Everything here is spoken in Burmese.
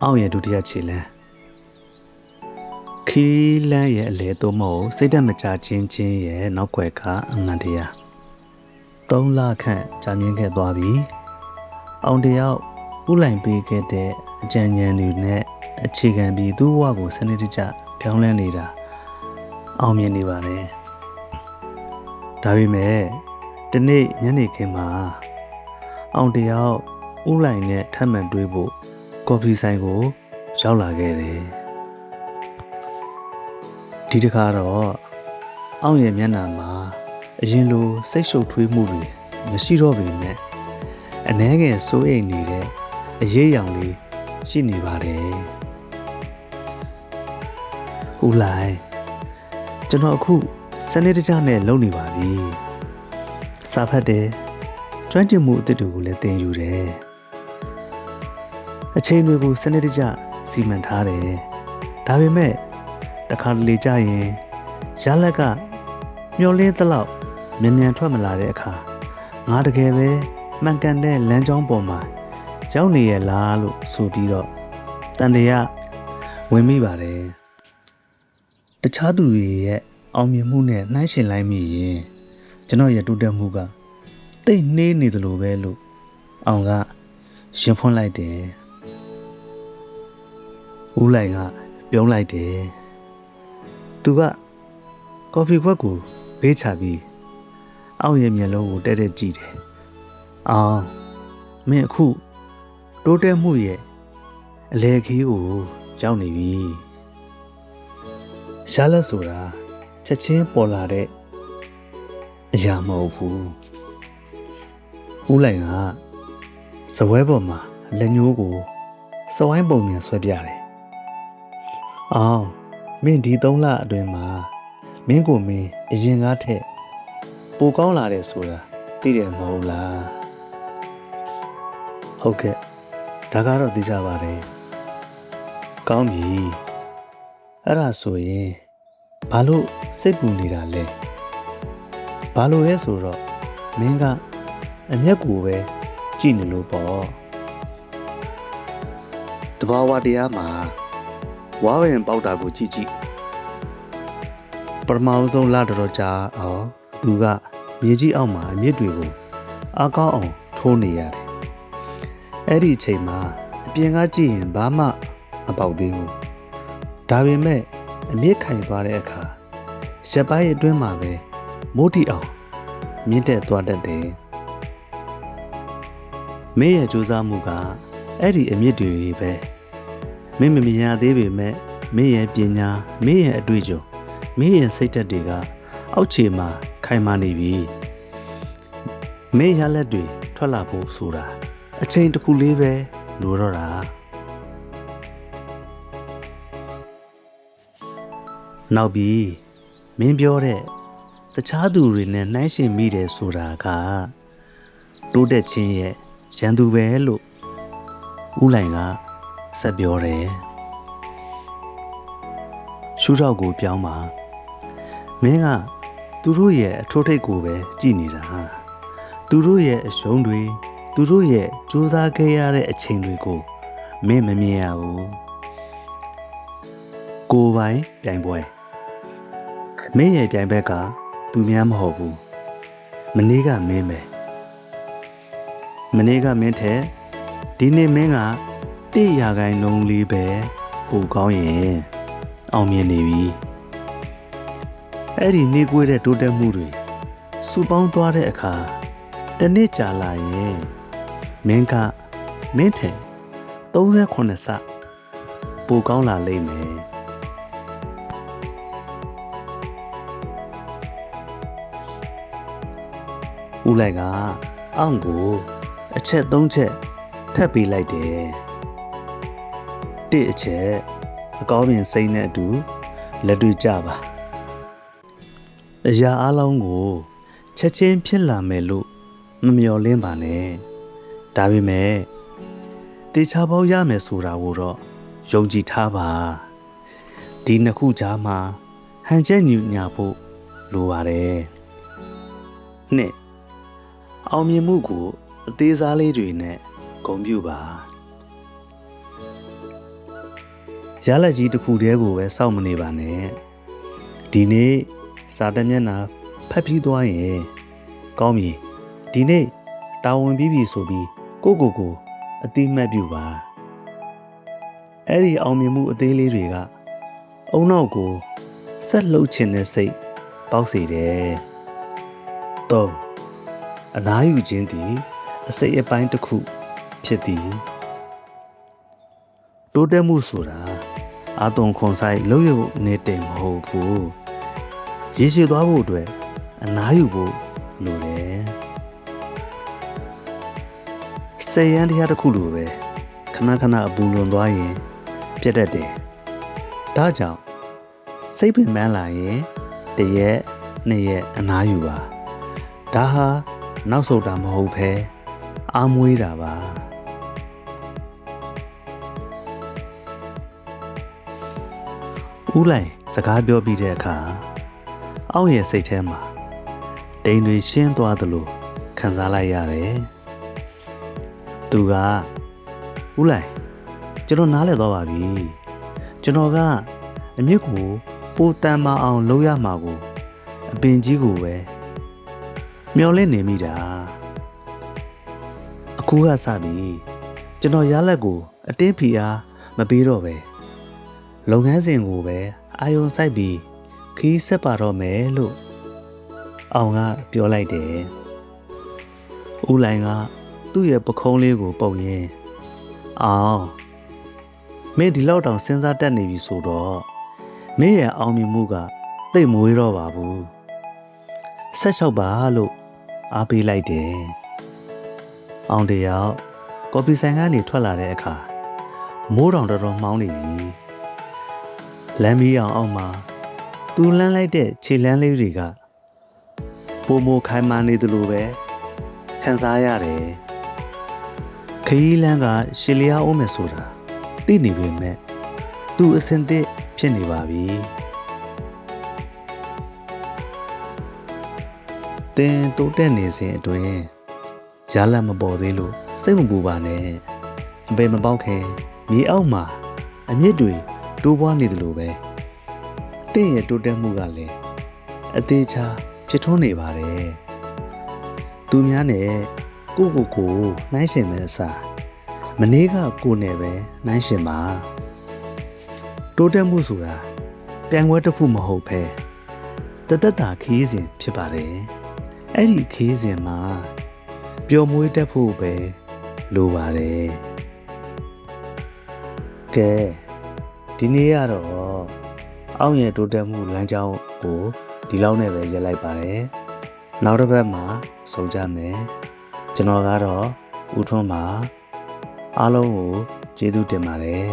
အောင့်ရဲ့ဒုတိယခြေလမ်းခီးလန်းရဲ့အလဲသုံးမကိုစိတ်တက်မချချင်းရဲ့နောက်ွယ်ကအမှန်တရား3 လခန့်ကြာမြင့်ခဲ့သွားပြီအောင်တယောက်ဥလိုင်ပေးခဲ့တဲ့အကြံဉာဏ်တွေနဲ့အခြေခံပြီးသူ့ဘဝကိုစနစ်တကျပြောင်းလဲနေတာအောင်မြင်နေပါတယ်ဒါပေမဲ့ဒီနေ့ညနေခင်းမှာအောင်တယောက်ဥလိုင်နဲ့ထပ်မံတွေ့ဖို့ကော်ဖီဆိုင်ကိုရောက်လာခဲ့တယ်ဒီတစ်ခါတော့အောင်ရဲ့မျက်နှာမှာအရင်လိုစိတ်ရှုပ်ထွေးမှုတွေမရှိတော့ပေမဲ့အနှဲငယ်စိုးရိမ်နေတဲ့အရေးရောင်လေးရှိနေပါတယ်ဦးလိုက်ကျွန်တော်အခုစနေတကြနဲ့လုံနေပါပြီစာဖတ်တယ်ကျွမ်းကျင်မှုအသစ်တွေကိုလည်းသင်ယူတယ်အချိန်တွေကိုစနေတကြစီမံထားတယ်ဒါပေမဲ့တခါတလေကြာရင်ရလက်ကမျောလင်းသလောက်မြန်ထွက်မလာတဲ့အခါငါတကယ်ပဲမှန်ကန်တဲ့လမ်းကြောင်းပေါ်မှာရောက်နေရလားလို့ဆိုပြီးတော့တန်တရားဝင်မိပါတယ်တခြားသူတွေရဲ့အောင်မြင်မှုနဲ့နှိုင်းယှဉ်လိုက်မိရင်ကျွန်တော်ရဲ့တိုးတက်မှုကတိတ်နှေးနေသလိုပဲလို့အောင်ကရှင်ဖွင့်လိုက်တယ်ဦးလိုင်ကပြုံးလိုက်တယ်သူကကော်ဖီခွက်ကိုဘေးချပြီးအောင်ရဲ့မျက်လုံးကိုတဲတဲကြည့်တယ်အောင်မင်းအခုတိုးတက်မှုရဲ့အလဲခီးကိုကြောက်နေပြီရှားလက်ဆိုတာချက်ချင်းပေါ်လာတဲ့အရာမဟုတ်ဘူးဦးလိုင်ကစပွဲပေါ်မှာလက်ညှိုးကိုစဝိုင်းပုံနဲ့ဆွဲပြတယ်အောင်မင်းဒီ3 လအတွင်းမှာမင်းကိုမင်းအရင်ကားထက်ပိုကောင်းလာတယ်ဆိုတာသိတယ်မဟုတ်လားဟုတ်ကဲ့ဒါကတော့သိကြပါတယ်ကောင်းပြီအဲ့ဒါဆိုရင်ဘာလို့စိတ်ပူနေတာလဲဘာလို့လဲဆိုတော့မင်းကအမျက်ကိုပဲကြည့်နေလို့ပေါ့တဘာဝတရားမှာဝါဝင်ပေါက်တာကိုကြည့်ပထမဆုံးလာတော့ကြာအောင်သူကမြေကြီးအောက်မှာအမြစ်တွေကိုအကောင်းအောင်ထိုးနေရတယ်အဲ့ဒီအချိန်မှာအပြင်ကကြည့်ရင်ဘာမှမပေါက်သေးဘူးဒါပေမဲ့အမြစ်ခိုင်သွားတဲ့အခါရက်ပိုင်းအတွင်းမှာပဲမိုးတိအောင်မြင့်တက်သွားတတ်တယ်မင်းရဲ့ကြိုးစားမှုကအဲ့ဒီအမြစ်တွေပဲမင်းမမြင်ရသေးပေမဲ့မင်းရဲ့ပညာမင်းရဲ့အတွေ့အကြုံမင်းရဲ့စိတ်ဓာတ်တွေကအောက်ခြေမှာခိုင်မာနေပြီမင်းရလက်တွေထွက်လာဖို့ဆိုတာအချိန်တစ်ခုလေးပဲလိုတော့တာနောက်ပြီးမင်းပြောတဲ့တခြားသူတွေနဲ့နှိုင်းယှဉ်မိတယ်ဆိုတာကတိုးတက်ခြင်းရဲ့ရန်သူပဲလို့ဦးလိုင်ကဆက်ပြောတယ်ရှုထောက်ကိုပြောင်းပါမင်းကသူတို့ရဲ့အထိုးထိပ်ကိုပဲကြည်နေတာသူတို့ရဲ့အရှုံးတွေသူတို့ရဲ့ကြိုးစားခဲ့ရတဲ့အချိန်တွေကိုမင်းမမြင်ရဘူးကိုယ်ပိုင်ပြိုင်ပွဲမင်းရဲ့ပြိုင်ဘက်ကသူများမဟုတ်ဘူးမနေ့ကမင်းပဲမနေ့ကမင်းထဲဒီနေ့မင်းက1%လေးပဲပိုကောင်းရင်အောင်မြင်နေပြီအဲ့ဒီနေကွေးတဲ့တိုးတက်မှုတွေစုပေါင်းသွားတဲ့အခါတစ်နေ့ကြာလာရင်မင်းထက်38ဆပိုကောင်းလာလိမ့်မယ်ဦးလိုက်ကအောင့်ကိုအချက်3ချက်ထပ်ပေးလိုက်တယ်1အချက်အကောင်းမြင်စိတ်နဲ့အတူလက်တွေ့ကြပါအရာအလုံးကိုချက်ချင်းဖြစ်လာမယ်လို့မမျှော်လင့်ပါနဲ့ဒါပေမဲ့တေချာပေါက်ရမယ်ဆိုတာကိုတော့ယုံကြည်ထားပါဒီနှစ်ခုကြားမှာဟန်ချက်ညူညာဖို့လိုပါတယ်နှစ်အောင်မြင်မှုကိုအသေးစားလေးတွေနဲ့ဂုဏ်ပြုပါ ရလက်ကြီးတစ်ခုတည်းကိုပဲစောင့်မနေပါနဲ့ဒီနေ့စာတမျက်နှာဖတ်ပြီးသွားရင်ကောင်းပြီဒီနေ့တာဝန်ပြီးပြီဆိုပြီးကိုအတိမတ်ပြုပါအဲ့ဒီအောင်မြင်မှုအသေးလေးတွေကအုံနောက်ကိုဆက်လှုပ်ချင်တဲ့စိတ်ပေါက်စေတယ်၃အနားယူခြင်းသည်အစိတ်အပိုင်းတစ်ခုဖြစ်သည်တိုးတက်မှုဆိုတာအာတုံခွန်ဆိုင်လှုပ်ရုပ်နေတိမ်မဟုတ်ဘူးရည်ရှိသွားဖို့အတွက်အနားယူဖို့လိုတယ်စေရန်တရားတစ်ခုလိုပဲခဏအပူလွန်သွားရင်ပြတ်တတ်တယ်ဒါကြောင့်စိတ်ပင်ပန်းလာရင်တစ်ရက်နှစ်ရက်အနားယူပါဒါဟာနောက်ဆုတ်တာမဟုတ်ဘဲအားမွေးတာပါဦးလိုက်စကားပြောပြီးတဲ့အခါအောက်ရဲ့စိတ်ထဲမှာတိမ်တွေရှင်းသွားသလိုခံစားလိုက်ရတယ်သူကဦးလိုက်ကျွန်တော်နားလည်သွားပါပြီကျွန်တော်ကအမြစ်ကိုပိုတန်မအောင်လုပ်ရမှာကိုအပင်ကြီးကိုပဲမျောလင့်နေမိတာအခုကစပြီကျွန်တော်ရလက်ကိုအတင်းဖီအားမပေးတော့ပဲလုပ်ငန်းစဉ်ကိုပဲအာယုံစိုက်ပြီးခီးဆက်ပါတော့မယ်လို့အောင်ကပြောလိုက်တယ်ဦးလိုင်ကသူ့ရဲ့ပခုံးလေးကိုပုတ်ရင်းအောင်မင်းဒီလောက်တောင်စဉ်းစားတတ်နေပြီဆိုတော့မင်းရဲ့အောင်မြင်မှုကသိပ်မဝေးတော့ပါဘူးဆက်လျှောက်ပါလို့အားပေးလိုက်တယ်အောင်တယောက်ကော်ဖီဆိုင်ကနေထွက်လာတဲ့အခါမိုးတောင်တော်မှောင်းနေပြီလမ်းမီးအောင်အောက်မှာသူလန်းလိုက်တဲ့ခြေလမ်းလေးတွေကပိုမိုခိုင်မာနေသလိုပဲခံစားရတယ်ခရီးလမ်းကရှည်လျားအောင်မယ်ဆိုတာသိနေပေမဲ့သူအစင်သစ်ဖြစ်နေပါပြီတင်တိုးတက်နေစဉ်အတွင်းရလတ်မပေါ်သေးလို့စိတ်မပူပါနဲ့အပေမပေါက်ခင်မြေအောက်မှာအမြစ်တွေတိုးပွားနေတယ်လို့ပဲတင့်ရဲ့တိုးတက်မှုကလည်းအသေးချာဖြစ်ထွန်းနေပါတယ်သူများနဲ့ကိုနှိုင်းရှင်မဲ့အစားမနေ့ကကိုနဲ့ပဲနှိုင်းရှင်ပါတိုးတက်မှုဆိုတာပြန်ပွဲတစ်ခုမဟုတ်ဘဲတသက်တာခီးစဉ်ဖြစ်ပါတယ်အဲ့ဒီခီးစဉ်မှာပျော်မွေးတတ်ဖို့ပဲလိုပါတယ်ကဲဒီနေ့ကတော့အောင့်ရဲ့တိုးတက်မှုလမ်းကြောင်းကိုဒီလောက်နဲ့ပဲရပ်လိုက်ပါတယ်နောက်တစ်ပတ်မှာဆုံကြမယ်ကျွန်တော်ကတော့ဦးထွန်းပါအားလုံးကိုကျေးဇူးတင်ပါတယ်